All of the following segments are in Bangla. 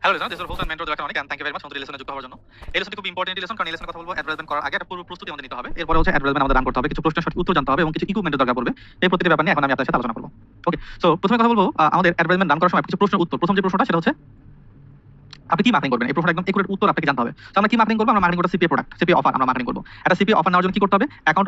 Hello listen, this is host and mentor electronic and thank you very much আমাদের লেসনে যুক্ত হওয়ার জন্য। এই লেসনটি খুব ইম্পর্টেন্ট লেসন, কারণ এই লেসনে কথা বলবো অ্যাডভার্টাইজমেন্ট করার আগে একটা পুরো প্রস্তুতি আমাদের নিতে হবে। এরপরে হচ্ছে অ্যাডভার্টাইজমেন্ট আমাদের রান করতে হবে, কিছু প্রশ্নের সঠিক উত্তর জানতে হবে এবং কিছু ইকুইপমেন্টের দরকার পড়বে। এই প্রতিটি ব্যাপার নিয়ে এখন আমি আপনার সাথে আলোচনা করব। ওকে, সো প্রথমে কথা বলবো আমাদের অ্যাডভার্টাইজমেন্ট রান করার সময় কিছু প্রশ্নের উত্তর। প্রথম যে প্রশ্নটা সেটা হচ্ছে আপনি কি মার্কেটিং করবেন, এই প্রশ্নটা একদম একুরেট উত্তর আপনাকে জানতে হবে। তো আমরা কি মার্কেটিং করবো? আমরা মার্কেটিং করতে সিপিএ প্রোডাক্ট, সিপিএ অফার আমরা মার্কেটিং করবো। একটা সিপিএ অফার নেওয়ার জন্য কি করতে হবে? অ্যাকাউন্ট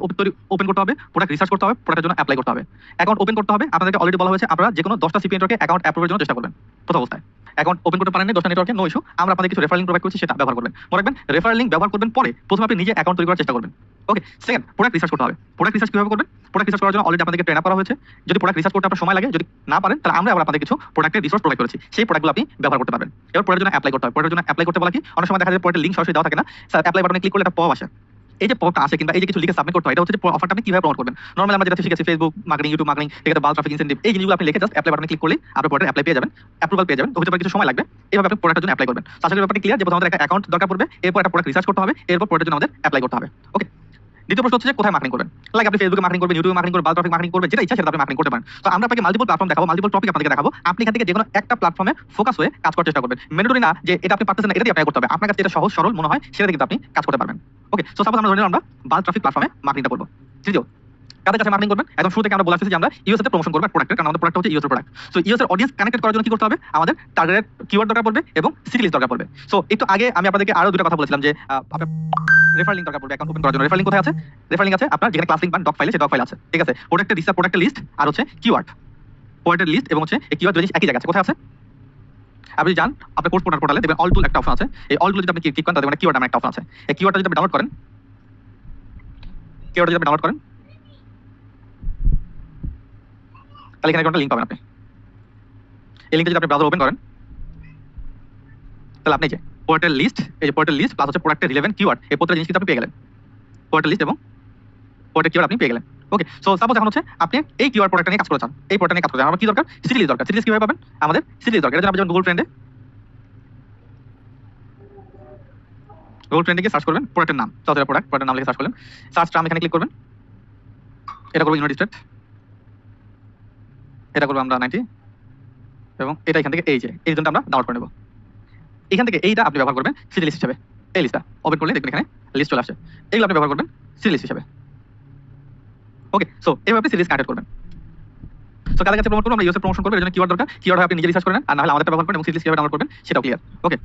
ওপেন করতে হবে, প্রোডাক্ট রিসার্চ করতে হবে, প্রোডাক্টের জন্য অ্যাপ্লাই করতে হবে। অ্যাকাউন্ট ওপেন করতে হবে, আপনাদেরকে অলরেডি বলা হয়েছে আপনারা যে কোনো 10টা সিপিএ নেটওয়ার্কে অ্যাকাউন্ট অ্যাপ্রুভের জন্য চেষ্টা করবেন প্রথম অবস্থায়। অ্যাকাউন্ট ওপেন করতে পারেন না 10টা নেটওয়ার্কে, নো ইস্যু, আমরা আপনাদের কিছু রেফারেল লিংক প্রোভাইড করছি, সেটা ব্যবহার করবেন। মনে রাখবেন রেফারেল লিংক ব্যবহার করবেন পরে, প্রথমে আপনি নিজে অ্যাকাউন্ট তৈরি করার চেষ্টা করবেন। ওকে, সেকেন্ড প্রোডাক্ট রিসার্চ করতে হবে। প্রোডাক্ট রিসার্চ কিভাবে করবেন? প্রোডাক্ট রিসার্চ করার জন্য অলরেডি আপনাদেরকে ট্রেন আপ করা হয়েছে। যদি প্রোডাক্ট রিসার্চ করতে আপনার সময় লাগে, যদি না পারেন তাহলে আমরা আবার আপনাদের কিছু প্রোডাক্টের রিসোর্স প্রোভাইড করেছি, সেই প্রোডাক্টগুলো আপনি ব্যবহার করতে পারবেন। এবার প্রোডাক্টের জন্য অ্যাপ্লাই করতে হবে। প্রোডাক্টের জন্য অ্যাপ্লাই করতে বলা কি, অনেক সময় দেখা যায় প্রোডাক্টের লিংক সরাসরি দেওয়া থাকে না, স্যার অ্যাপ্লাই বাটনে ক্লিক করলে একটা পপ আসে। এই যে পপটা আসে কিংবা এই যে কিছু লিখে সাবমিট করতে হয়, এটা হচ্ছে যে অফারটা আপনি কিভাবে প্রমোট করবেন। নরমালি আমরা যেটা শিখেছি ফেসবুক মার্কেটিং, ইউটিউব মার্কেটিং, এখানে বাল্ক ট্রাফিক ইনসেন্টিভ, এই জিনিসগুলো আপনি লিখে জাস্ট অ্যাপ্লাই বাটনে ক্লিক করলে আপনার প্রোডাক্ট অ্যাপ্লাই পেয়ে যাবেন, অ্যাপ্রুভাল পেয়ে যাবেন। তো হতে পারে কিছু সময় লাগবে, এইভাবে আপনি প্রোডাক্টের জন্য অ্যাপ্লাই করবেন। আশা করি ব্যাপারটা ক্লিয়ার যে প্রথমে আমাদের একটা অ্যাকাউন্ট দরকার পড়বে, এরপর একটা প্রোডাক্ট রিসার্চ করতে হবে, এরপর প্রোডাক্টের জন্য আমাদের অ্যাপ্লাই করতে হবে। ওকে, দ্বিতীয় প্রশ্ন হচ্ছে যে কোথায় মার্কেটিং করবেন। লাইক আপনি ফেসবুকে মার্কেটিং করবেন, ইউটিউবে মার্কেটিং করবেন, বাল্ক ট্রাফিক মার্কেটিং করবেন, যেটা ইচ্ছা সেটা আপনি মার্কেটিং করতে পারেন। তো আমরা আপনাকে মাল্টিপল প্ল্যাটফর্ম দেখাবো, মাল্টিপল টপিক আপনাদেরকে দেখাবো। আপনি এখান থেকে যে কোনো একটা প্ল্যাটফর্মে ফোকাস হয়ে কাজ করার চেষ্টা করবেন। ম্যান্ডেটরি না যে এটা আপনি পারতেছেন না, এটা দিয়ে অ্যাপ্লাই করতে হবে। আপনার কাছে যেটা সহজ সরল মনে হয় সেটা কিন্তু আপনি কাজ করতে পারবেন। ওকে, সো সাপোজ আমরা ধরে নিলাম আমরা বাল্ক ট্রাফিক প্ল্যাটফর্মে মার্কেটিংটা করব। তৃতীয়, কাদের কাছে মার্কেটিং করবেন? একদম শুরু থেকে আমরা বলে আসছি যে আমরা ইউএস তে প্রমোশন করব প্রোডাক্টের, কারণ আমাদের প্রোডাক্ট হচ্ছে ইউএস এর প্রোডাক্ট। সো ইউএস এর অডিয়েন্স কানেক্টেড করার জন্য কি করতে হবে? আমাদের টার্গেটেড কিওয়ার্ড দরকার পড়বে এবং সিটি লিস্ট দরকার পড়বে। সো একটু আগে আমি আপনাদেরকে আরো দুটো কথা বলেছিলাম যে আপনার রেফার লিংক দরকার পড়বে অ্যাকাউন্ট ওপেন করার জন্য। রেফার লিংক কোথায় আছে? রেফার লিংক আছে আপনার যেখানে ক্লাস লিংক পান ডক ফাইলে, সেই ডক ফাইল আছে, ঠিক আছে। প্রোডাক্টের রিসার্চ, প্রোডাক্টের লিস্ট আর হচ্ছে কিওয়ার্ড, প্রোডাক্টের লিস্ট এবং হচ্ছে এই কিওয়ার্ড জিনিস একই জায়গায় আছে। কোথায় আছে? আপনি যান আপনার কোর্স পোর্টালে দেখবেন অল টুল একটা অপশন আছে। এই অল টুল যদি আপনি ক্লিক করেন তাহলে কিওয়ার্ড নামে একটা অপশন আছে। এই কিওয়ার্ডটা যদি আপনি ডাউনলোড করেন, কিওয়ার্ডটা যদি আপনি ডাউনলোড করেন তাহলে এখানে একটা লিংক পাবেন আপনি। এই লিংকটা যদি আপনি ব্রাউজার ওপেন করেন তাহলে আপনি যে প্রোডাক্টের লিস্ট, এই যে প্রোডাক্টের লিস্ট প্লাস হচ্ছে প্রোডাক্টের রিলেভেন্ট কিওয়ার্ড, এই প্রত্যেকটা জিনিস কিন্তু আপনি পেয়ে গেলেন। প্রোডাক্টের লিস্ট এবং প্রোডাক্ট কিওয়ার্ড আপনি পেয়ে গেলেন। ওকে, সো সাপোজ এখন হচ্ছে আপনি এই কিওয়ার্ড প্রোডাক্ট নিয়ে কাজ করতে চান, এই প্রোডাক্ট নিয়ে কাজ করতে চান, আমার কি দরকার? সিটি লিস্ট দরকার। সিটি লিস্ট কিভাবে পাবেন? আমাদের সিটি লিস্ট দরকার। এর জন্য আপনি গুগল ট্রেন্ডে গিয়ে সার্চ করবেন প্রোডাক্টের নাম, চলছে প্রোডাক্টের নাম লিখে সার্চ করলেন, সার্চ টার্ম এখানে ক্লিক করবেন, এটা করবো ইউনাইটেড স্টেট, এটা করবো আমরা 90 এবং এটা এখান থেকে এই জন্য আমরা ডাউনলোড করে নেব। এখান থেকে এইটা আপনি ব্যবহার করবেন সিটি লিস্ট হিসেবে। এই লিস্টটা ওপেন করলে দেখবেন এখানে লিস্ট চলে আসছে, এইগুলো আপনি ব্যবহার করবেন সিটি লিস্ট হিসেবে। ওকে, সো এইভাবে আপনি সিটি লিস্ট কানেক্ট করবেন। সো কাদের কাছে প্রমোট করবো? আমরা ইউএসএ প্রমোশন করবো, এর জন্য কিওয়ার্ড দরকার। কিওয়ার্ড আপনি নিজে রিসার্চ করেন আর না হলে আমাদের ব্যবহার করেন এবং সিটি লিস্ট কিভাবে ডাউনলোড করবেন সেটাও ক্লিয়ার। ওকে,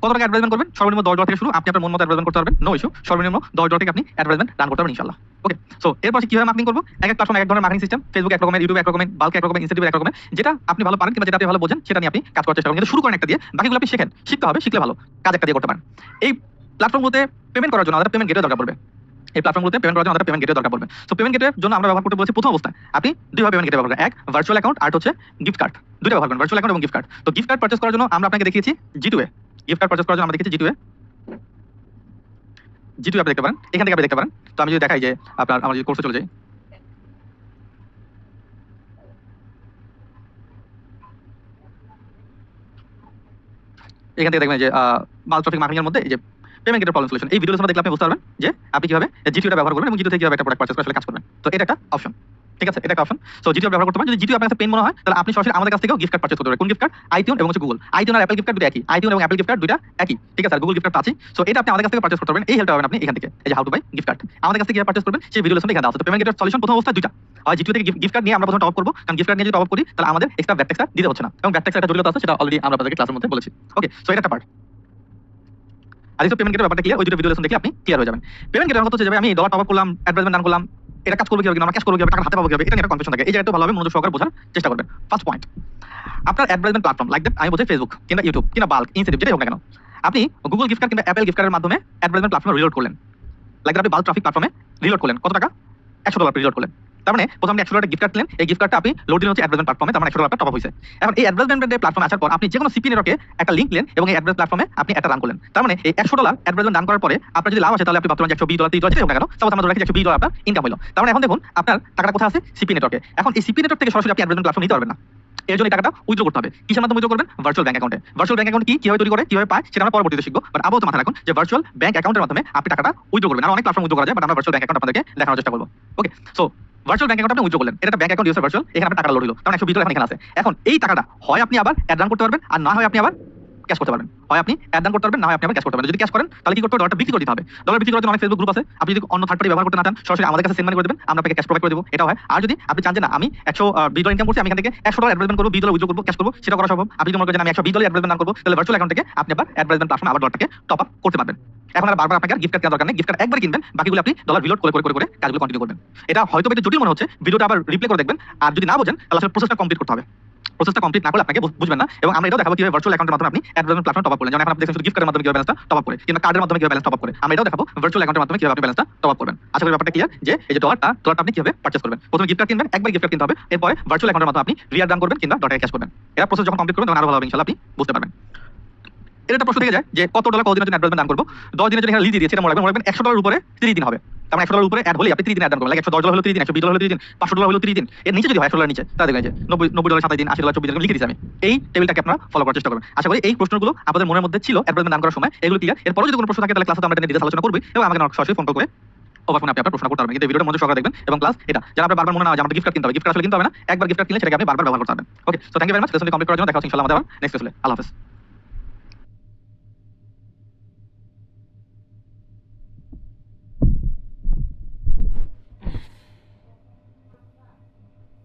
কত টাকা অ্যাডভার্টাইজমেন্ট করবেন? সর্বনিম্ন $10 থেকে শুরু, আপনি আপনার মন মতো অ্যাডভার্টাইজমেন্ট করতে পারবেন, নো ইস্যু। সর্বনিম্ন $10 থেকে আপনি অ্যাডভার্টাইজমেন্ট রান করতে পারবেন ইনশাআল্লাহ। ওকে, সো এরপর কিভাবে মার্কেটিং করবো? এক এক প্ল্যাটফর্ম এক ধরনের মার্কেটিং সিস্টেম, ফেসবুক এক রকমের, ইউটিউব এক রকমের, বাল্ক এক রকমের, ইনসেন্টিভ এক রকমের। যেটা আপনি ভালো পারেন কিংবা যেটা আপনি ভালো বোঝেন সেটা নিয়ে আপনি কাজ করার চেষ্টা করুন। কিন্তু শুরু করেন একটা দিয়ে, বাকিগুলো আপনি শেখেন, শিখতে হবে, শিখলে ভালো, কাজ একটা দিয়ে করতে পারেন। এই প্ল্যাটফর্মগুলোতে পেমেন্ট করার জন্য আমাদের পেমেন্ট গেটওয়ে দরকার পড়বে। এই প্ল্যাটফর্মগুলোতে পেমেন্ট করার জন্য আমাদের পেমেন্ট গেটওয়ে দরকার পড়বে। সো পেমেন্ট গেটওয়ের জন্য আমরা ব্যবহার করতে বলেছি প্রথম অবস্থায় আপনি দুইভাবে পেমেন্ট গেটওয়ে ব্যবহার করেন, এক ভার্চুয়াল অ্যাকাউন্ট আর হচ্ছে গিফট কার্ড। দুইটা ব্যবহার করেন, ভার্চুয়াল অ্যাকাউন্ট এবং গিফট কার্ড। তো গিফট কার্ড পারচেজ করার জন্য আমরা আপনাকে দেখিয়েছি জিটুয়ে। গিফট কার্ড পারচেজ করার জন্য আমরা দেখেছি জিটুয়ে, জিটুয়ে আপনি দেখতে পারেন, এখান থেকে আপনি দেখতে পারেন। তো আমি যদি দেখাই যে আপনার আমার যদি কোর্সে চলে যাই, এখান থেকে দেখবেন যে বাল্ক ট্রাফিক মার্কেটিং এর মধ্যে এই যে পেমেন্ট গেটের প্রবলেম সলিউশন, এই ভিডিওর সময় দেখলে আপনি বুঝতে পারবেন যে আপনি কিভাবে জিটিওটা ব্যবহার করবেন এবং জিটিও থেকে কিভাবে একটা প্রোডাক্ট পারচেজ করে আসলে কাজ করবেন। তো এটা একটা অপশন, ঠিক আছে, এটা একটা অপশন। সো জিটিও ব্যবহার করতে পারেন। যদি জিটিও আপনার কাছে পেন মনে হয় তাহলে আপনি সরাসরি আমাদের কাছ থেকেও গিফট কার্ড পারচেজ করতে পারবেন। কোন গিফট কার্ড? আইটিউন এবং হচ্ছে গুগল। আইটিউন আর অ্যাপল গিফট কার্ড দুটো একই, আইটিউন এবং অ্যাপল গিফট কার্ড দুটো একই, ঠিক আছে। আর গুগল গিফট কার্ড আছে। সো এটা আপনি আমাদের কাছ থেকে পারচেজ করতে পারবেন। এই হেল্পটা পাবেন আপনি এখান থেকে, এই যে how to buy gift card. আমাদের কাছ থেকে কিভাবে পারচেজ করবেন সেই ভিডিও লেসনে এখানে আছে। তো পেমেন্ট গেটের সলিউশন প্রথম অবস্থায় দুইটা, হয় জিটিও থেকে গিফট কার্ড নিয়ে আমরা প্রথমে টপ করব, কারণ গিফট কার্ড নিয়ে যদি টপ করি তাহলে আমাদের এক্সট্রা ভ্যাট ট্যাক্সটা দিতে হচ্ছে না, এবং ভ্যাট ট্যাক্সের একটা জটিলতা আছে সেটা অলরেডি আমরা আপনাদেরকে ক্লাসের মধ্যে বলেছি। ওকে, সো এটা একটা পার্ট। আর এই পেমেন্ট গেটের ব্যাপারটা ক্লিয়ার, ওই দুটো ভিডিও লেসন দেখলে আপনি ক্লিয়ার হয়ে যাবেন। পেমেন্ট গেটের কথা হচ্ছে যে আমি $টপ আপ করলাম, অ্যাডভার্টাইজমেন্ট রান করলাম, এটা কাজ করবে কিভাবে, আমরা ক্যাশ করবো কিভাবে, টাকা হাতে পাবো কিভাবে, এটা নিয়ে একটা কনফিউশন থাকে। এই জায়গাটা ভালোভাবে মনোযোগ সহকারে বোঝার চেষ্টা করবেন। ফার্স্ট পয়েন্ট, আপনার অ্যাডভার্টাইজমেন্ট প্ল্যাটফর্ম লাইক দ্যাট আমি বলছি ফেসবুক কিংবা ইউটিউব কিংবা বাল্ক ইনসেন্টিভ যেটাই হোক না কেন, আপনি গুগল গিফট কার্ড কিংবা অ্যাপল গিফট কার্ডের মাধ্যমে অ্যাডভার্টাইজমেন্ট প্ল্যাটফর্মে রিলোড করলেন। লাইক আপনি বাল্ক ট্রাফিক প্ল্যাটফর্মে রিলোড করলেন, কত টাকা? $100 রিলোড করলেন। তার মানে প্রথম আপনি $100 গিফট কার্ড নিলেন, এই গিফট কার্ডটা আপনি লোড দিলেন হচ্ছে অ্যাডভার্টাইজমেন্ট প্ল্যাটফর্মে, তার মানে $100 টপ আপ হয়েছে। এখন এই অ্যাডভার্টাইজমেন্ট প্ল্যাটফর্মে আসার পর আপনি যে কোনো সিপি নেটওয়ার্কে একটা লিংক নিলেন এবং এই অ্যাডভার্টাইজ প্ল্যাটফর্মে আপনি একটা রান করলেন। তার মানে এই $100 অ্যাডভার্টাইজমেন্ট রান করার পরে আপনার যদি লাভ আসে তাহলে আপনি ভাবতে পারেন $120, $30 যেটাই হোক না কেন, সাপোজ আমরা ধরে রাখি $120 আপনার ইনকাম হলো। তার মানে এখন দেখুন আপনার টাকাটা কোথায় আছে? সিপি নেটওয়ার্কে। এখন এই সিপি নেটওয়ার্ক থেকে সরাসরি আপনি অ্যাডভার্টাইজমেন্ট প্ল্যাটফর্ম নিতে পারবেন না, এর জন্য এই টাকাটা উইথড্র করতে হবে। কিসের মাধ্যমে উইথড্র করবেন? ভার্চুয়াল ব্যাংক অ্যাকাউন্টে। ভার্চুয়াল ব্যাংক অ্যাকাউন্ট কি, কিভাবে তৈরি করে, কিভাবে পায় সেটা আমরা পরবর্তীতে শিখবো, বাট আপাতত মাথায় রাখুন যে ভার্চুয়াল ব্যাংক অ্যাকাউন্টের মাধ্যমে আপনি টাকাটা উইথড্র করবেন। আর অনেক প্ল্যাটফর্ম উইথড্র করা যায়, বাট আমরা ভার্চুয়াল ব্যাংক অ্যাকাউন্ট আপনাদেরকে দেখানোর চেষ্টা করবো। ওকে, সো ভার্চুয়াল ব্যাংক অ্যাকাউন্ট আপনি উইথড্র করলেন, এটা একটা ব্যাংক অ্যাকাউন্ট ইউজার ভার্চুয়াল, এখানে আপনার টাকা লোড হলো, কারণ $120 এখানে আছে। এখন এই টাকাটা হয় আপনি আবার অ্যাড রান করতে পারবেন, আর না হয় আপনি আবার ক্যাশ করতে পারবেন। হয় আপনি অ্যাড দান করতে পারবেন, না হয় আপনি আবার ক্যাশ করতে পারবেন। যদি ক্যাশ করেন তাহলে কি করতে হবে, ডলারটা বিক্রি করে দিতে হবে। ডলার বিক্রি করার জন্য অনেক ফেসবুক গ্রুপ আছে, আপনি যদি অন্য থার্ড পার্টি ব্যবহার করতে না চান সরাসরি আমাদের কাছে সেন্ড মানি করে দেবেন, আমরা আপনাকে ক্যাশ প্রোভাইড করে দেবো, এটা হয়। আর যদি আপনি চান যে না আমি 120 ডলার ইনকাম করছি, আমি এখান থেকে 100 ডলার অ্যাডভার্টাইজমেন্ট করবো, 20 ডলার উইথড্র করবো, ক্যাশ করবো, সেটা করা সম্ভব। আপনি যদি মনে করেন আমি 120 ডলার অ্যাডভার্টাইজমেন্ট দান করবো, তাহলে ভার্চুয়াল অ্যাকাউন্ট থেকে আপনি আবার অ্যাডভার্টাইজমেন্ট প্ল্যাটফর্মে আবার ডলারটাকে টপ আপ করতে পারবেন। এখন আর বারবার আপনাকে গিফট কার্ড কেনার দরকার নেই, গিফট কার্ড একবার কিনবেন, বাকিগুলো আপনি ডলার রিলোড করে কাজগুলো কন্টিনিউ করবেন। এটা হয়তো একটু জটিল মনে হচ্ছে, ভিডিওটা আবার রিপ্লে করে দেখবেন, আর যদি না বোঝেন তাহলে আসলে প্রসেসটা কমপ্লিট করতে হবে। প্রসেসটা কমপ্লিট না করলে আপনাকে বুঝবেন না। এবং আমরা এটাও দেখাবো কিভাবে ভার্চুয়াল অ্যাকাউন্টের মাধ্যমে আপনি অ্যাডভার্টাইজমেন্ট প্ল্যাটফর্ম টপ আপ করলেন, যেমন এখন আপনি দেখছেন শুধু গিফট কার্ডের মাধ্যমে কিভাবে ব্যালেন্সটা টপ আপ করে, কিংবা কার্ডের মাধ্যমে কিভাবে ব্যালেন্স টপ আপ করে, আমরা এটাও দেখাবো ভার্চুয়াল অ্যাকাউন্টের মাধ্যমে কিভাবে আপনি ব্যালেন্সটা টপ আপ করবেন। আশা করি ব্যাপারটা ক্লিয়ার যে এই যে ডলারটা আপনি কিভাবে পারচেজ করবেন। প্রথমে গিফট কার্ড কিনবেন, একবার গিফট কার্ড কিনতে হবে, এরপরে ভার্চুয়াল অ্যাকাউন্টের মাধ্যমে আপনি রিয়ার দান করবেন কিংবা ডলারে ক্যাশ করবেন। এটা প্রসেস যখন কমপ্লিট করবেন তখন আরো ভালো হবে ইনশাআল্লাহ, আপনি বুঝতে পারবেন। এর একটা প্রশ্ন থেকে যায় যে কত ডলার কতদিনের জন্য অ্যাডভার্টাইজমেন্ট দান করবো। 10 দিনের জন্য লিজ দিয়েছে, এটা মনে রাখবেন 100 ডলার উপরে 30 দিন হবে। তার মানে 100 ডলার উপরে অ্যাড হলে আপনি 30 দিন অ্যাড দান করবেন। লাইক 110 ডলার হলো 30 দিন, 120 ডলার হলো 30 দিন, 500 ডলার হলো 30 দিন। এর নিচে যদি হয় 100 ডলার নিচে, তাহলে দেখেন যে 90 ডলার 27 দিন, 80 ডলার 24 দিন লিখে দিয়েছি আমি। এই টেবিলটাকে আপনারা ফলো করার চেষ্টা করবেন। আশা করি এই প্রশ্নগুলো আপনাদের মনের মধ্যে ছিল অ্যাডভার্টাইজমেন্ট দান করার সময়, এগুলো ক্লিয়ার। এরপরে যদি কোনো প্রশ্ন থাকে তাহলে ক্লাসে আমরা এটা নিয়ে ডিটেইলস আলোচনা করব, এবং আমাকে সরাসরি ফোন করে ওভার ফোনে আপনি আপনার প্রশ্ন করতে পারবেন। কিন্তু ভিডিওটা মনোযোগ সহকারে দেখবেন, এবং ক্লাস এটা যারা আপনার বারবার মনে না হয় যে আমাদের গিফট কার্ড কিনতে হবে, গিফট কার্ড আসলে কিনতে হবে না, একবার গিফট কার্ড কিনলে সেটাকে আপনি বারবার ব্যবহার করতে পারবেন। Okay, so thank you very much. লেসনটি কমপ্লিট করার জন্য দেখা হচ্ছে ইনশাআল্লাহ আমাদের নেক্সট লেসনে। আল্লাহ হাফেজ।